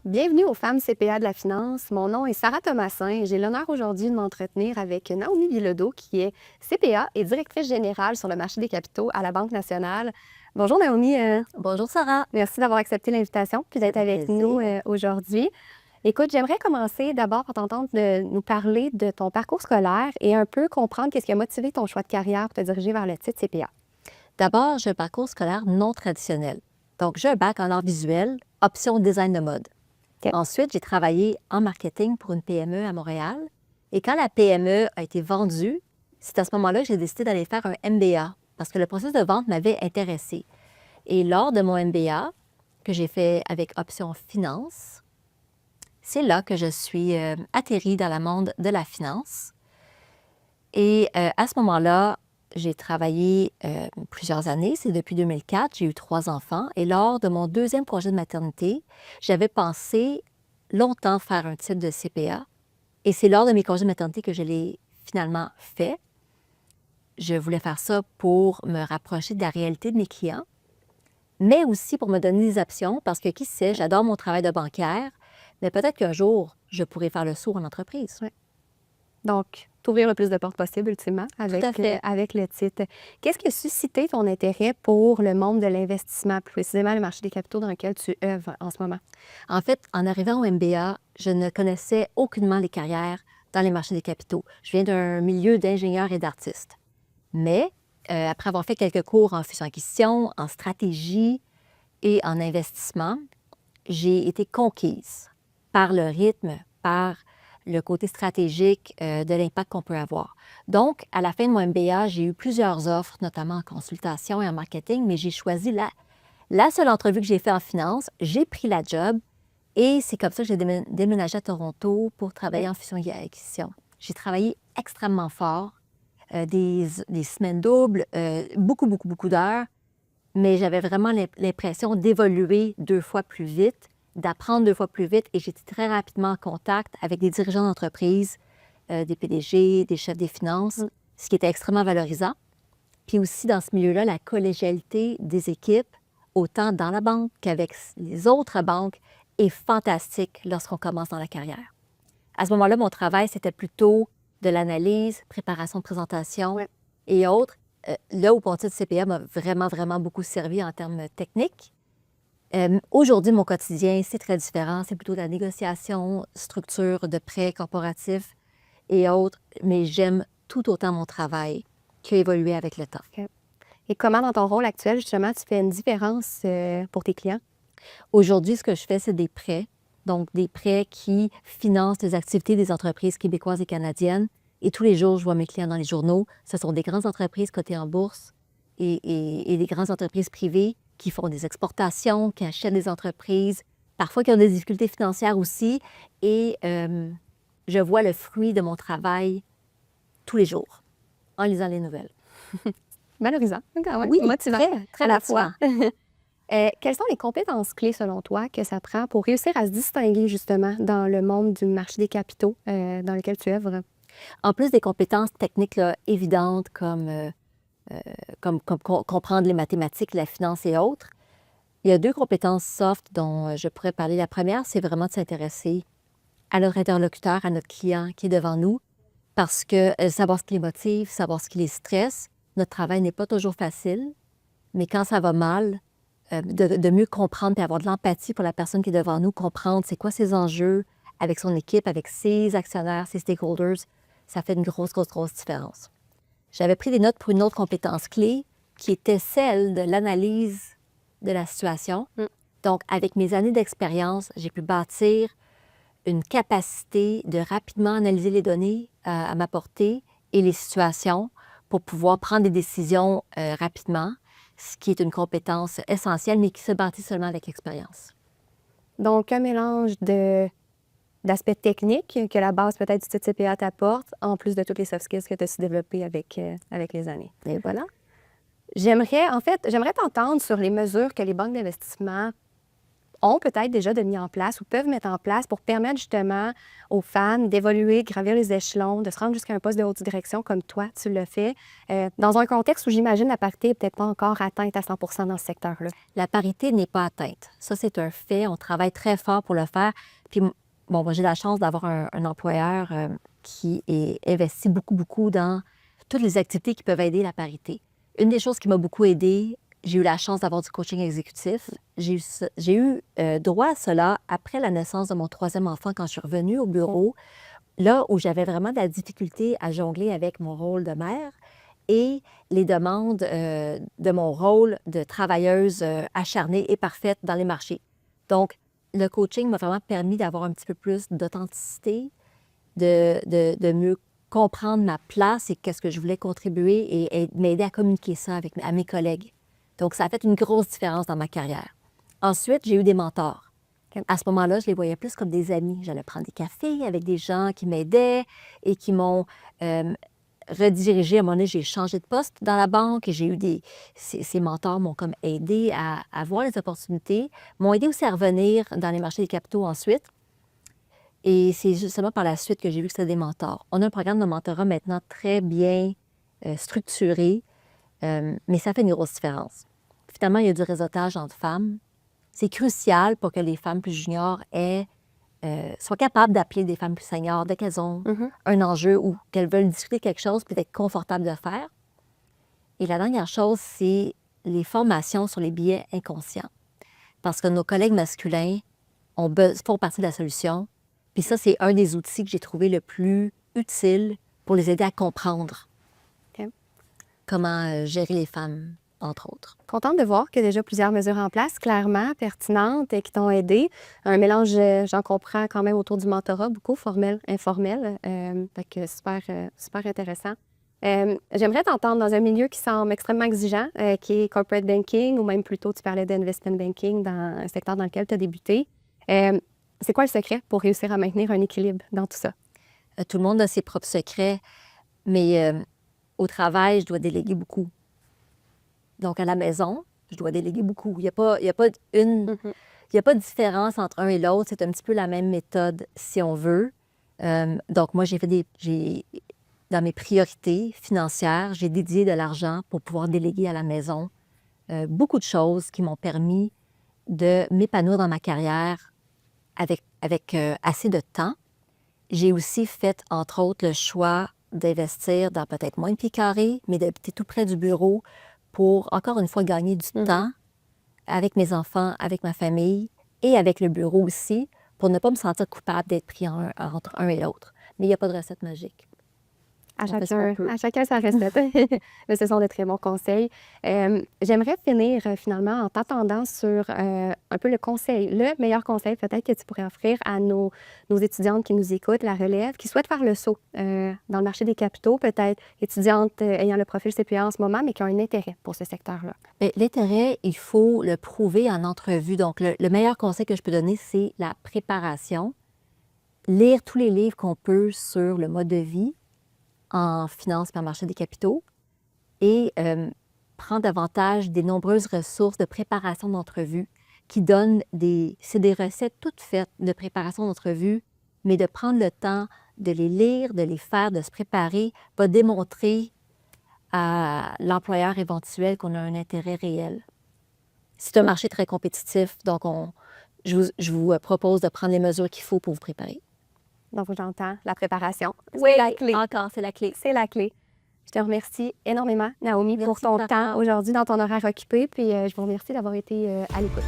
Bienvenue aux Femmes CPA de la finance. Mon nom est Sarah Thomasin et j'ai l'honneur aujourd'hui de m'entretenir avec Naomi Bilodeau, qui est CPA et directrice générale sur le marché des capitaux à la Banque nationale. Bonjour Naomi, Bonjour Sarah. merci d'avoir accepté l'invitation puis d'être Ça fait avec plaisir. nous aujourd'hui. Écoute, j'aimerais commencer d'abord par t'entendre de nous parler de ton parcours scolaire et un peu comprendre qu'est-ce qui a motivé ton choix de carrière pour te diriger vers le titre CPA. D'abord, j'ai un parcours scolaire non traditionnel. Donc, j'ai un bac en art visuel, option design de mode. OK. Ensuite, j'ai travaillé en marketing pour une PME à Montréal. Et quand la PME a été vendue, c'est à ce moment-là que j'ai décidé d'aller faire un MBA parce que le processus de vente m'avait intéressée. Et lors de mon MBA, que j'ai fait avec option finance, c'est là que je suis atterrie dans le monde de la finance. Et à ce moment-là, j'ai travaillé plusieurs années, c'est depuis 2004, j'ai eu 3 enfants. Et lors de mon deuxième projet de maternité, j'avais pensé longtemps faire un titre de CPA. Et c'est lors de mes congés de maternité que je l'ai finalement fait. Je voulais faire ça pour me rapprocher de la réalité de mes clients, mais aussi pour me donner des options, parce que qui sait, j'adore mon travail de banquière, mais peut-être qu'un jour, je pourrais faire le saut en entreprise. Ouais. Donc, t'ouvrir le plus de portes possible, ultimement, avec, à fait. avec le titre. Qu'est-ce qui a suscité ton intérêt pour le monde de l'investissement, plus précisément le marché des capitaux dans lequel tu œuvres en ce moment? En fait, en arrivant au MBA, je ne connaissais aucunement les carrières dans les marchés des capitaux. Je viens d'un milieu d'ingénieurs et d'artistes. Mais après avoir fait quelques cours en fusion-acquisition, en stratégie et en investissement, j'ai été conquise par le rythme, par le côté stratégique de l'impact qu'on peut avoir. Donc, à la fin de mon MBA, j'ai eu plusieurs offres, notamment en consultation et en marketing, mais j'ai choisi la seule entrevue que j'ai faite en finance. J'ai pris la job et c'est comme ça que j'ai déménagé à Toronto pour travailler en fusion et acquisition. J'ai travaillé extrêmement fort, des semaines doubles, beaucoup d'heures, mais j'avais vraiment l'impression d'évoluer 2 fois plus vite, d'apprendre 2 fois plus vite, et j'étais très rapidement en contact avec des dirigeants d'entreprise, des PDG, des chefs des finances, ce qui était extrêmement valorisant. Puis aussi, dans ce milieu-là, la collégialité des équipes, autant dans la banque qu'avec les autres banques, est fantastique lorsqu'on commence dans la carrière. À ce moment-là, mon travail, c'était plutôt de l'analyse, préparation de présentation Ouais. et autres. Là où mon titre CPA m'a vraiment beaucoup servi en termes techniques. Aujourd'hui, mon quotidien, c'est très différent. C'est plutôt de la négociation, structure de prêts corporatifs et autres, mais j'aime tout autant mon travail qui a évolué avec le temps. OK. Et comment, dans ton rôle actuel, justement, tu fais une différence pour tes clients? Aujourd'hui, ce que je fais, c'est des prêts. Donc, des prêts qui financent les activités des entreprises québécoises et canadiennes. Et tous les jours, je vois mes clients dans les journaux. Ce sont des grandes entreprises cotées en bourse et des grandes entreprises privées qui font des exportations, qui achètent des entreprises, parfois qui ont des difficultés financières aussi. Et je vois le fruit de mon travail tous les jours en lisant les nouvelles. Valorisant, quand même, Oui, motivant très à la motivant. fois. Quelles sont les compétences clés, selon toi, que ça prend pour réussir à se distinguer, justement, dans le monde du marché des capitaux dans lequel tu œuvres? En plus des compétences techniques là, évidentes comme comprendre les mathématiques, la finance et autres, il y a 2 compétences soft dont je pourrais parler. La première, c'est vraiment de s'intéresser à notre interlocuteur, à notre client qui est devant nous, parce que savoir ce qui les motive, savoir ce qui les stresse. Notre travail n'est pas toujours facile, mais quand ça va mal, de mieux comprendre et avoir de l'empathie pour la personne qui est devant nous, comprendre c'est quoi ses enjeux avec son équipe, avec ses actionnaires, ses stakeholders, ça fait une grosse différence. J'avais pris des notes pour une autre compétence clé qui était celle de l'analyse de la situation. Donc, avec mes années d'expérience, j'ai pu bâtir une capacité de rapidement analyser les données à ma portée et les situations pour pouvoir prendre des décisions rapidement, ce qui est une compétence essentielle, mais qui se bâtit seulement avec l'expérience. Donc, un mélange d'aspects techniques que la base peut-être du titre CPA t'apporte, en plus de toutes les soft skills que tu as su développer avec les années. Et voilà. J'aimerais t'entendre sur les mesures que les banques d'investissement ont peut-être déjà mis en place ou peuvent mettre en place pour permettre justement aux femmes d'évoluer, de gravir les échelons, de se rendre jusqu'à un poste de haute direction comme toi, tu le fais, dans un contexte où j'imagine la parité n'est peut-être pas encore atteinte à 100 dans ce secteur-là? La parité n'est pas atteinte. Ça, c'est un fait. On travaille très fort pour le faire. Puis, bon, moi, j'ai la chance d'avoir un employeur qui est investi beaucoup, beaucoup dans toutes les activités qui peuvent aider la parité. Une des choses qui m'a beaucoup aidée, j'ai eu la chance d'avoir du coaching exécutif. J'ai eu droit à cela après la naissance de mon 3e enfant quand je suis revenue au bureau, là où j'avais vraiment de la difficulté à jongler avec mon rôle de mère et les demandes de mon rôle de travailleuse acharnée et parfaite dans les marchés. Donc, le coaching m'a vraiment permis d'avoir un petit peu plus d'authenticité, de mieux comprendre ma place et qu'est-ce que je voulais contribuer et m'aider à communiquer ça à mes collègues. Donc, ça a fait une grosse différence dans ma carrière. Ensuite, j'ai eu des mentors. À ce moment-là, je les voyais plus comme des amis. J'allais prendre des cafés avec des gens qui m'aidaient et qui m'ont redirigé. À un moment donné, j'ai changé de poste dans la banque et j'ai eu ces mentors m'ont comme aidé à voir les opportunités, m'ont aidé aussi à revenir dans les marchés des capitaux ensuite. Et c'est justement par la suite que j'ai vu que c'était des mentors. On a un programme de mentorat maintenant très bien structuré, mais ça fait une grosse différence. Finalement, il y a du réseautage entre femmes. C'est crucial pour que les femmes plus juniors soient capables d'appeler des femmes plus seniors dès qu'elles ont un enjeu ou qu'elles veulent discuter quelque chose puis d'être confortables de faire. Et la dernière chose, c'est les formations sur les biais inconscients. Parce que nos collègues masculins font partie de la solution. Puis ça, c'est un des outils que j'ai trouvé le plus utile pour les aider à comprendre comment gérer les femmes, entre autres. Contente de voir qu'il y a déjà plusieurs mesures en place, clairement pertinentes et qui t'ont aidé. Un mélange, j'en comprends quand même autour du mentorat, beaucoup formel, informel. Fait que super intéressant. J'aimerais t'entendre dans un milieu qui semble extrêmement exigeant, qui est corporate banking, ou même plutôt, tu parlais d'investment banking dans un secteur dans lequel tu as débuté. C'est quoi le secret pour réussir à maintenir un équilibre dans tout ça? Tout le monde a ses propres secrets, mais au travail, je dois déléguer beaucoup. Donc, à la maison, je dois déléguer beaucoup. Il n'y a pas de différence entre un et l'autre. C'est un petit peu la même méthode, si on veut. Donc, moi, dans mes priorités financières, j'ai dédié de l'argent pour pouvoir déléguer à la maison beaucoup de choses qui m'ont permis de m'épanouir dans ma carrière avec assez de temps. J'ai aussi fait, entre autres, le choix d'investir dans peut-être moins de pieds carrés, mais d'habiter tout près du bureau pour, encore une fois, gagner du temps avec mes enfants, avec ma famille et avec le bureau aussi, pour ne pas me sentir coupable d'être pris entre un et l'autre. Mais il n'y a pas de recette magique. À chacun sa recette. Mais ce sont de très bons conseils. J'aimerais finir finalement en t'attendant sur un peu le meilleur conseil peut-être que tu pourrais offrir à nos étudiantes qui nous écoutent, la relève, qui souhaitent faire le saut dans le marché des capitaux, peut-être étudiantes ayant le profil CPA en ce moment, mais qui ont un intérêt pour ce secteur-là. L'intérêt, il faut le prouver en entrevue. Donc, le meilleur conseil que je peux donner, c'est la préparation. Lire tous les livres qu'on peut sur le mode de vie en finance et en marché des capitaux et prendre davantage des nombreuses ressources de préparation d'entrevue qui donnent c'est des recettes toutes faites de préparation d'entrevue, mais de prendre le temps de les lire, de les faire, de se préparer, va démontrer à l'employeur éventuel qu'on a un intérêt réel. C'est un marché très compétitif, donc je vous propose de prendre les mesures qu'il faut pour vous préparer. Donc, j'entends la préparation. Oui, c'est la clé. Encore, c'est la clé. C'est la clé. Je te remercie énormément, Naomi, pour ton temps aujourd'hui dans ton horaire occupé. Puis, je vous remercie d'avoir été à l'écoute.